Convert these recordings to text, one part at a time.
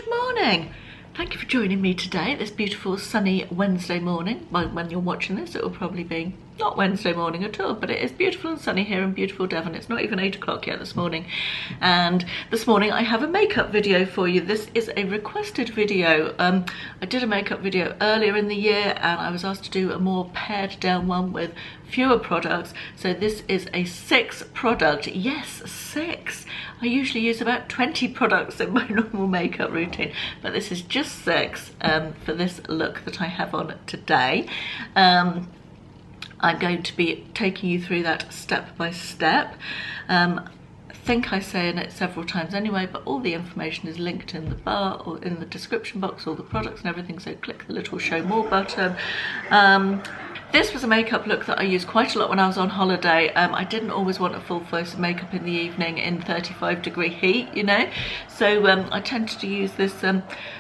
Good morning. Thank you for joining me today, this beautiful sunny Wednesday morning. Well, when you're watching this, it will probably be not Wednesday morning at all, but it is beautiful and sunny here in beautiful Devon. It's not even 8 o'clock yet this morning. And this morning I have a makeup video for you. This is a requested video. I did a makeup video earlier in the year and I was asked to do a more pared down one with fewer products. So this is a 6 product, yes, 6. I usually use about 20 products in my normal makeup routine, but this is just 6 for this look that I have on today. I'm going to be taking you through that step by step. I think I say in it several times anyway, but all the information is linked in the bar or in the description box, all the products and everything, so click the little show more button. This was a makeup look that I used quite a lot when I was on holiday. I didn't always want a full face of makeup in the evening in 35-degree heat, you know, so I tended to use this.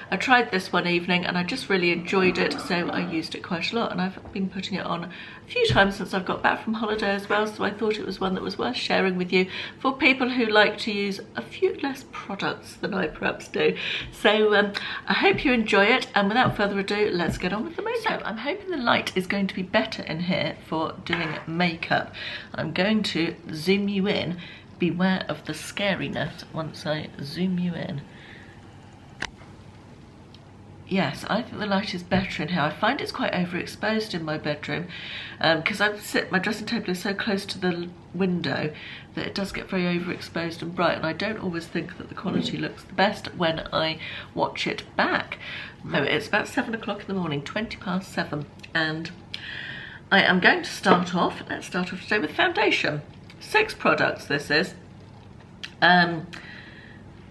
I tried this one evening and I just really enjoyed it, so I used it quite a lot, and I've been putting it on a few times since I've got back from holiday as well, so I thought it was one that was worth sharing with you for people who like to use a few less products than I perhaps do. So I hope you enjoy it, and without further ado, let's get on with the makeup. So I'm hoping the light is going to be better in here for doing makeup. I'm going to zoom you in. Beware of the scariness once I zoom you in. Yes, I think the light is better in here. I find it's quite overexposed in my bedroom because my dressing table is so close to the window that it does get very overexposed and bright, and I don't always think that the quality looks the best when I watch it back. So it's about 7 o'clock in the morning, 20 past 7, and I am going to start off, let's start off today with foundation. 6 products this is.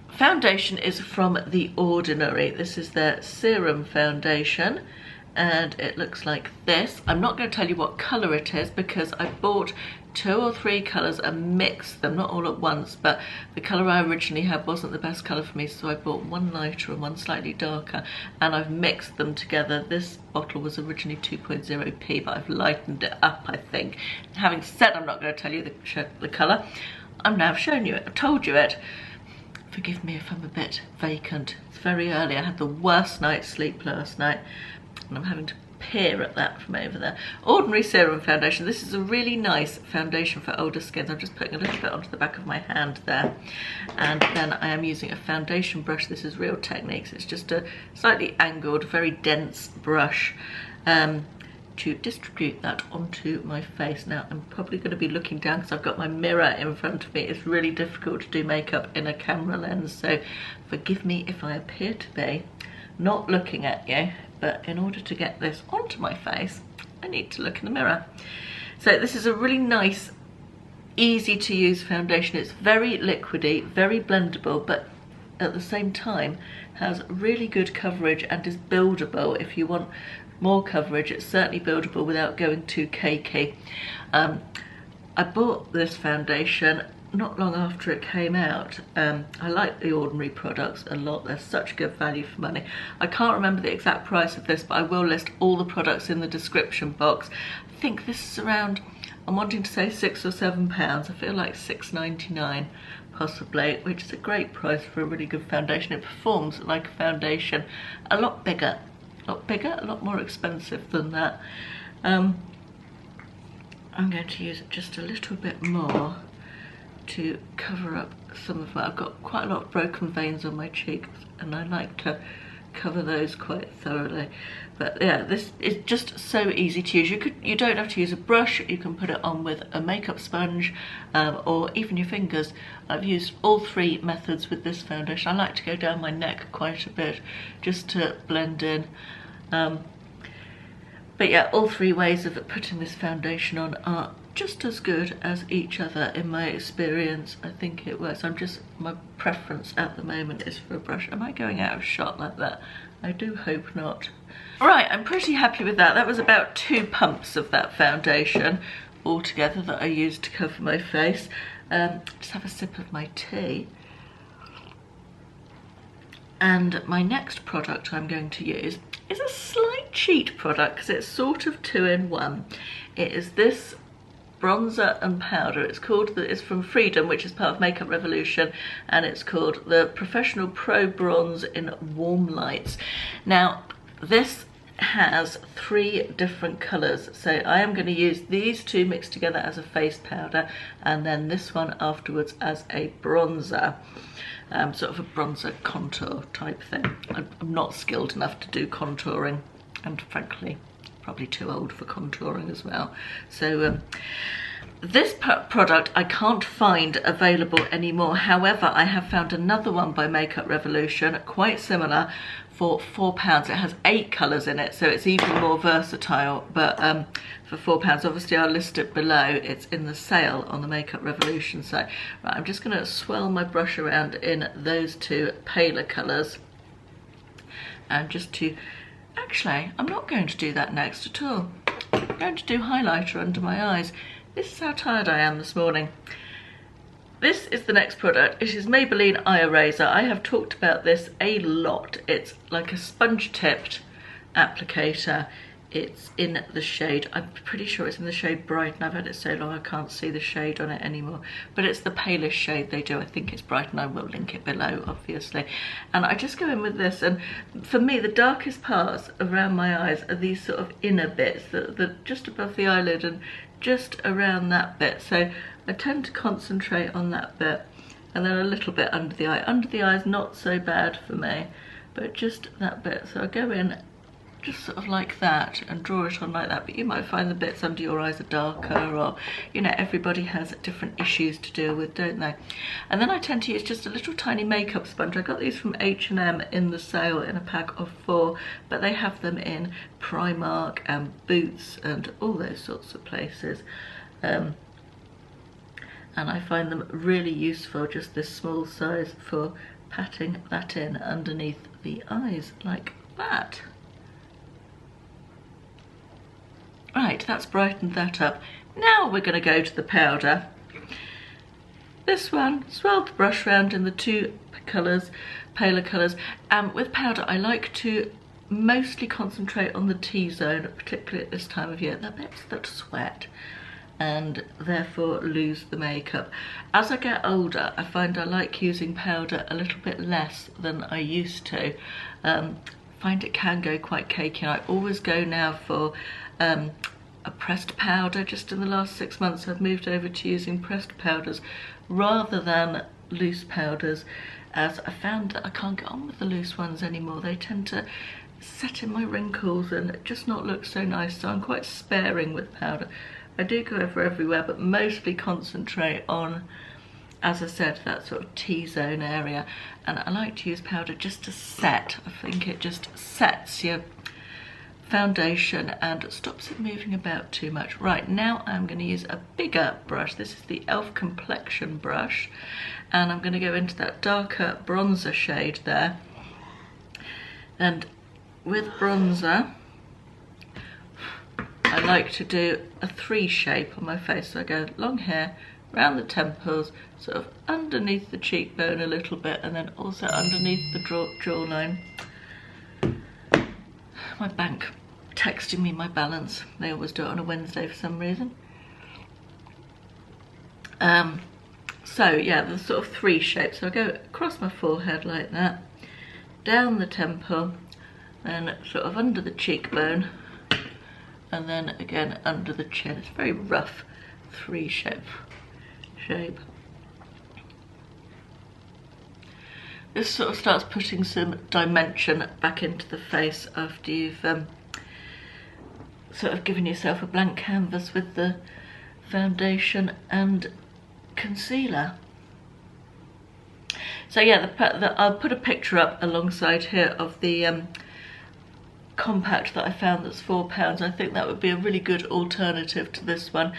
Foundation is from The Ordinary. This is their Serum foundation and it looks like this. I'm not going to tell you what colour it is because I bought 2 or 3 colours and mixed them, not all at once, but the colour I originally had wasn't the best colour for me, so I bought one lighter and one slightly darker, and I've mixed them together. This bottle was originally 2.0p, but I've lightened it up, I think. Having said I'm not going to tell you the colour, I'm now showing you it. I've told you it. Forgive me if I'm a bit vacant. It's very early. I had the worst night's sleep last night and I'm having to peer at that from over there. Ordinary Serum foundation. This is a really nice foundation for older skins. I'm just putting a little bit onto the back of my hand there. And then I am using a foundation brush. This is Real Techniques. It's just a slightly angled, very dense brush to distribute that onto my face. Now I'm probably going to be looking down because I've got my mirror in front of me. It's really difficult to do makeup in a camera lens, so forgive me if I appear to be not looking at you, but in order to get this onto my face I need to look in the mirror. So this is a really nice, easy to use foundation. It's very liquidy, very blendable, but at the same time has really good coverage and is buildable. If you want more coverage, it's certainly buildable without going too cakey. I bought this foundation not long after it came out. I like The Ordinary products a lot. They're such good value for money. I can't remember the exact price of this, but I will list all the products in the description box. I think this is around, I'm wanting to say £6 or £7. I feel like £6.99 possibly, which is a great price for a really good foundation. It performs like a foundation, a lot bigger, a lot more expensive than that. I'm going to use just a little bit more to cover up some of my, I've got quite a lot of broken veins on my cheeks and I like to cover those quite thoroughly. But yeah, this is just so easy to use. You don't have to use a brush. You can put it on with a makeup sponge or even your fingers. I've used all 3 methods with this foundation. I like to go down my neck quite a bit just to blend in. But yeah, all 3 ways of putting this foundation on are just as good as each other in my experience. I think it works. My preference at the moment is for a brush. Am I going out of shot like that? I do hope not. Right, I'm pretty happy with that. That was about 2 pumps of that foundation altogether that I used to cover my face. Just have a sip of my tea. And my next product I'm going to use is a slight cheat product because it's sort of 2 in 1. It is this bronzer and powder. It's from Freedom, which is part of Makeup Revolution, and it's called the Professional Pro Bronze in Warm Lights. Now, this has 3 different colours, so I am going to use these 2 mixed together as a face powder, and then this one afterwards as a bronzer. Sort of a bronzer contour type thing. I'm not skilled enough to do contouring, and frankly probably too old for contouring as well. So this product I can't find available anymore. However, I have found another one by Makeup Revolution, quite similar, for £4. It has 8 colours in it, so it's even more versatile, but for £4, obviously I'll list it below. It's in the sale on the Makeup Revolution site. Right, I'm just going to swirl my brush around in those 2 paler colours, and just to, actually, I'm not going to do that next at all. I'm going to do highlighter under my eyes. This is how tired I am this morning. This is the next product. It is Maybelline Eye Eraser. I have talked about this a lot. It's like a sponge-tipped applicator. It's in the shade, I'm pretty sure it's in the shade Brighten. I've had it so long I can't see the shade on it anymore. But it's the palest shade they do. I think it's Brighten. I will link it below, obviously. And I just go in with this, and for me, the darkest parts around my eyes are these sort of inner bits, the just above the eyelid and just around that bit. So I tend to concentrate on that bit, and then a little bit under the eye. Under the eye is not so bad for me, but just that bit. So I go in just sort of like that and draw it on like that, but you might find the bits under your eyes are darker, or, you know, everybody has different issues to deal with, don't they? And then I tend to use just a little tiny makeup sponge. I got these from H&M in the sale in a pack of 4, but they have them in Primark and Boots and all those sorts of places. And I find them really useful, just this small size, for patting that in underneath the eyes like that. Right, that's brightened that up. Now we're going to go to the powder. This one, swirl the brush around in the 2 colours, paler colours. With powder, I like to mostly concentrate on the T-zone, particularly at this time of year. The bits that sweat and therefore lose the makeup. As I get older, I find I like using powder a little bit less than I used to. Find it can go quite cakey. I always go now for a pressed powder. Just in the last 6 months I've moved over to using pressed powders rather than loose powders, as I found that I can't get on with the loose ones anymore. They tend to set in my wrinkles and just not look so nice, so I'm quite sparing with powder. I do go over everywhere, but mostly concentrate on, as I said, that sort of T-zone area. And I like to use powder just to set. I think it just sets your foundation and stops it moving about too much. Right, now I'm going to use a bigger brush. This is the e.l.f. Complexion brush, and I'm going to go into that darker bronzer shade there. And with bronzer, I like to do a 3 shape on my face. So I go long hair, around the temples, sort of underneath the cheekbone a little bit, and then also underneath the jawline. My bank texting me my balance. They always do it on a Wednesday for some reason. So yeah, the sort of 3 shapes. So I go across my forehead like that, down the temple, then sort of under the cheekbone, and then again under the chin. It's a very rough 3 shape. This sort of starts putting some dimension back into the face after you've sort of given yourself a blank canvas with the foundation and concealer. So yeah, I'll put a picture up alongside here of the compact that I found that's £4. I think that would be a really good alternative to this one,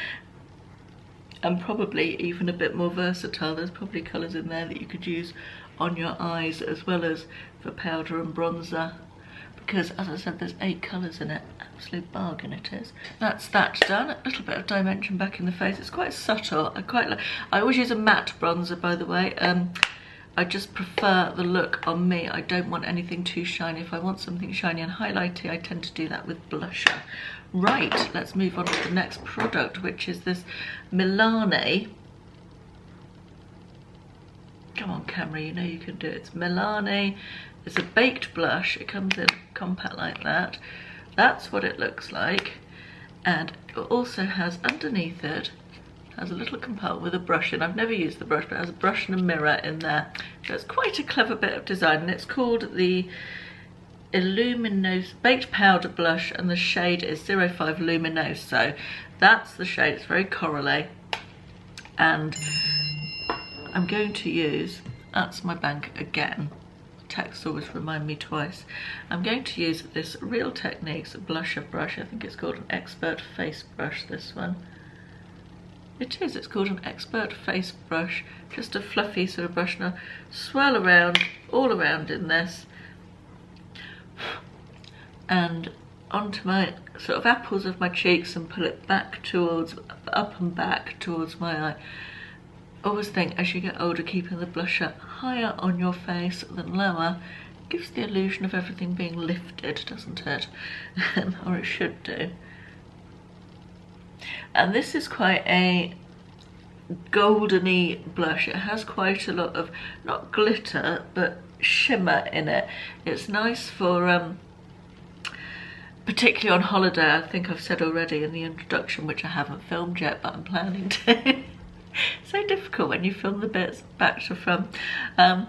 and probably even a bit more versatile. There's probably colours in there that you could use on your eyes as well as for powder and bronzer, because as I said, there's 8 colours in it. Absolute bargain it is. That's that done. A little bit of dimension back in the face. It's quite subtle. I always use a matte bronzer, by the way. I just prefer the look on me. I don't want anything too shiny. If I want something shiny and highlighty, I tend to do that with blusher. Right, let's move on to the next product, which is this Milani. Come on, camera, you know you can do it. It's Milani. It's a baked blush. It comes in compact like that. That's what it looks like. And it also has underneath it, has a little compartment with a brush in. I've never used the brush, but it has a brush and a mirror in there. So it's quite a clever bit of design, and it's called the Luminose Baked Powder Blush, and the shade is 05 Luminose. So that's the shade. It's very corally. And I'm going to use, that's my bank again. Text always remind me twice. I'm going to use this Real Techniques blusher brush. I think it's called an Expert Face Brush, this one. It is, it's called an Expert Face Brush. Just a fluffy sort of brush. Now swirl around, all around in this. And onto my sort of apples of my cheeks and pull it back towards, up and back towards my eye. Always think as you get older, keeping the blusher higher on your face than lower gives the illusion of everything being lifted, doesn't it? Or it should do. And this is quite a goldeny blush. It has quite a lot of, not glitter, but shimmer in it. It's nice for, particularly on holiday. I think I've said already in the introduction, which I haven't filmed yet, but I'm planning to. So difficult when you film the bits back to front. I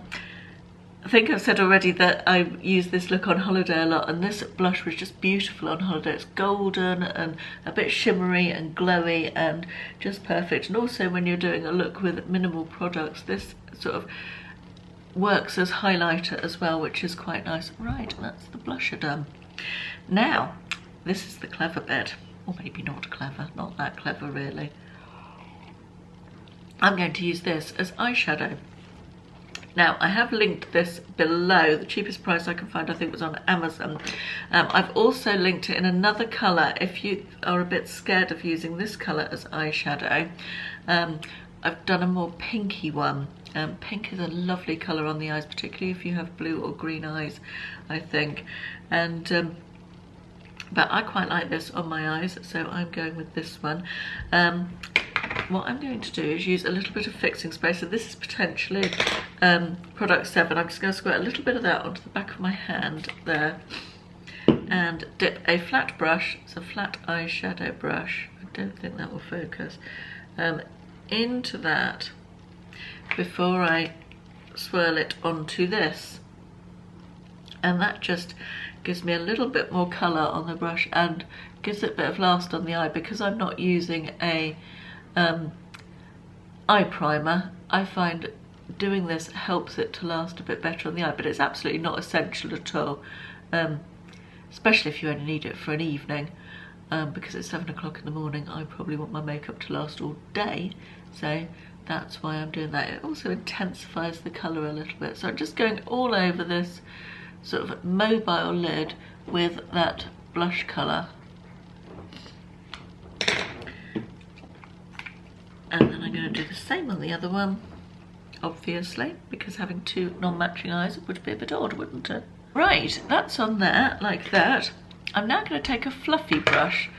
think I've said already that I use this look on holiday a lot, and this blush was just beautiful on holiday. It's golden and a bit shimmery and glowy and just perfect. And also when you're doing a look with minimal products, this sort of works as highlighter as well, which is quite nice. Right, that's the blusher done. Now, this is the clever bit, or maybe not clever, not that clever really. I'm going to use this as eyeshadow. Now, I have linked this below. The cheapest price I can find, I think, was on Amazon. I've also linked it in another colour if you are a bit scared of using this colour as eyeshadow. I've done a more pinky one. Pink is a lovely colour on the eyes, particularly if you have blue or green eyes, I think. And but I quite like this on my eyes, so I'm going with this one. What I'm going to do is use a little bit of fixing spray. So this is potentially product 7. I'm just going to squirt a little bit of that onto the back of my hand there and dip a flat brush, it's a flat eyeshadow brush, I don't think that will focus, into that before I swirl it onto this. And that just gives me a little bit more colour on the brush and gives it a bit of last on the eye. Because I'm not using a eye primer, I find doing this helps it to last a bit better on the eye, but it's absolutely not essential at all, especially if you only need it for an evening, because it's 7 o'clock in the morning. I probably want my makeup to last all day, so that's why I'm doing that. It also intensifies the colour a little bit, so I'm just going all over this sort of mobile lid with that blush colour. And then I'm going to do the same on the other one, obviously, because having two non-matching eyes would be a bit odd, wouldn't it? Right, that's on there, like that. I'm now going to take a fluffy brush.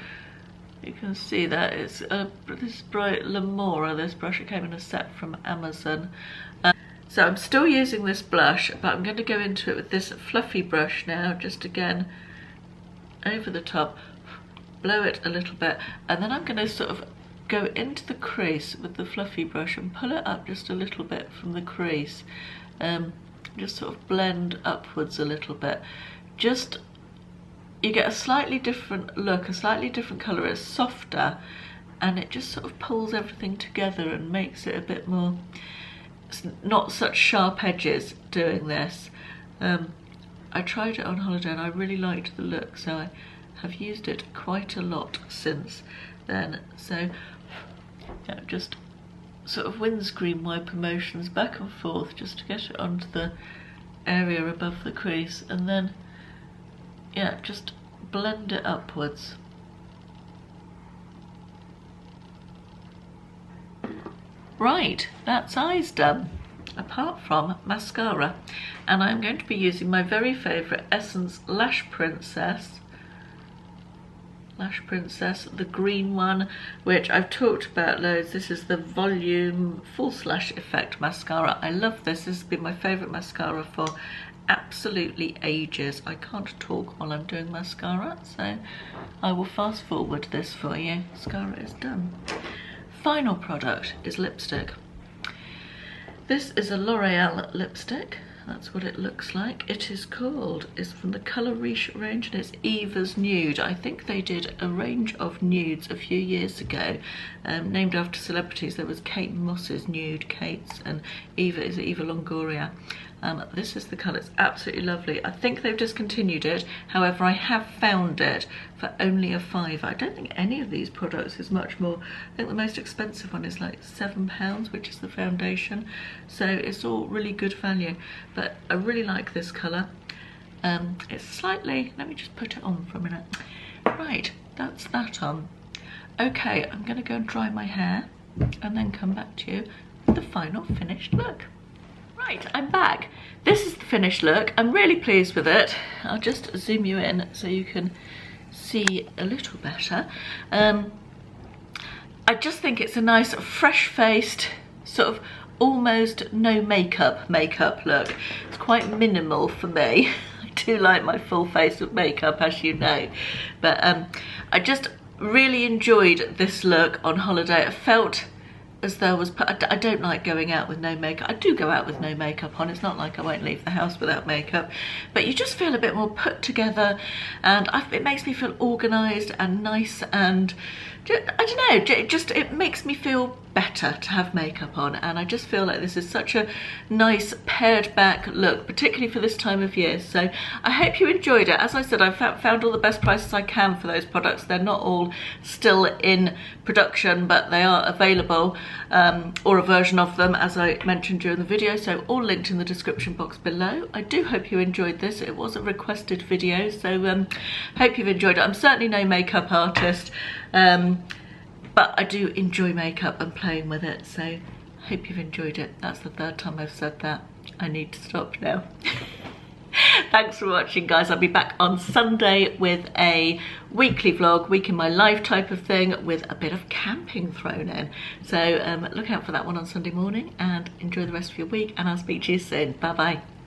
You can see that it's this bright Lamora, this brush. It came in a set from Amazon. So I'm still using this blush, but I'm going to go into it with this fluffy brush now, just again, over the top, blow it a little bit, and then I'm going to sort of go into the crease with the fluffy brush and pull it up just a little bit from the crease. Just sort of blend upwards a little bit. Just, you get a slightly different look, a slightly different colour. It's softer and it just sort of pulls everything together and makes it a bit more, it's not such sharp edges doing this. I tried it on holiday and I really liked the look, so I have used it quite a lot since then. So yeah, just sort of windscreen wiper motions back and forth just to get it onto the area above the crease, and then yeah, just blend it upwards. Right, that's eyes done. apart from mascara. And I'm going to be using my very favourite Essence Lash Princess, the green one, which I've talked about loads. This is the Volume False Lash Effect Mascara. I love this. This has been my favourite mascara for absolutely ages. I can't talk while I'm doing mascara, so I will fast forward this for you. Mascara is done. Final product is lipstick. This is a L'Oreal lipstick. That's what it looks like. It is called, it's from the Colour Riche range, and it's Eva's Nude. I think they did a range of nudes a few years ago, named after celebrities. There was Kate Moss's Nude, Kate's, and Eva is Eva Longoria. This is the colour. It's absolutely lovely. I think they've discontinued it. However, I have found it for only a £5. I don't think any of these products is much more. I think the most expensive one is like £7, which is the foundation. So it's all really good value. But I really like this colour. It's slightly, let me just put it on for a minute. Right, that's that on. Okay, I'm going to go and dry my hair and then come back to you with the final finished look. Right, I'm back. This is the finished look. I'm really pleased with it. I'll just zoom you in so you can see a little better. I just think it's a nice fresh-faced, sort of almost no makeup look. It's quite minimal for me. I do like my full face of makeup, as you know. But I just really enjoyed this look on holiday. I felt as though I don't like going out with no makeup. I do go out with no makeup on. It's not like I won't leave the house without makeup, but you just feel a bit more put together, and it makes me feel organised and nice, and I don't know, it makes me feel better to have makeup on. And I just feel like this is such a nice pared back look, particularly for this time of year. So I hope you enjoyed it. As I said, I've found all the best prices I can for those products. They're not all still in production, but they are available, or a version of them, as I mentioned during the video, so all linked in the description box below. I do hope you enjoyed this. It was a requested video, so hope you've enjoyed it. I'm certainly no makeup artist, but I do enjoy makeup and playing with it, so hope you've enjoyed it. That's the third time I've said that. I need to stop now. Thanks for watching, guys. I'll be back on Sunday with a weekly vlog, week in my life type of thing, with a bit of camping thrown in. So look out for that one on Sunday morning, and enjoy the rest of your week, and I'll speak to you soon. Bye bye.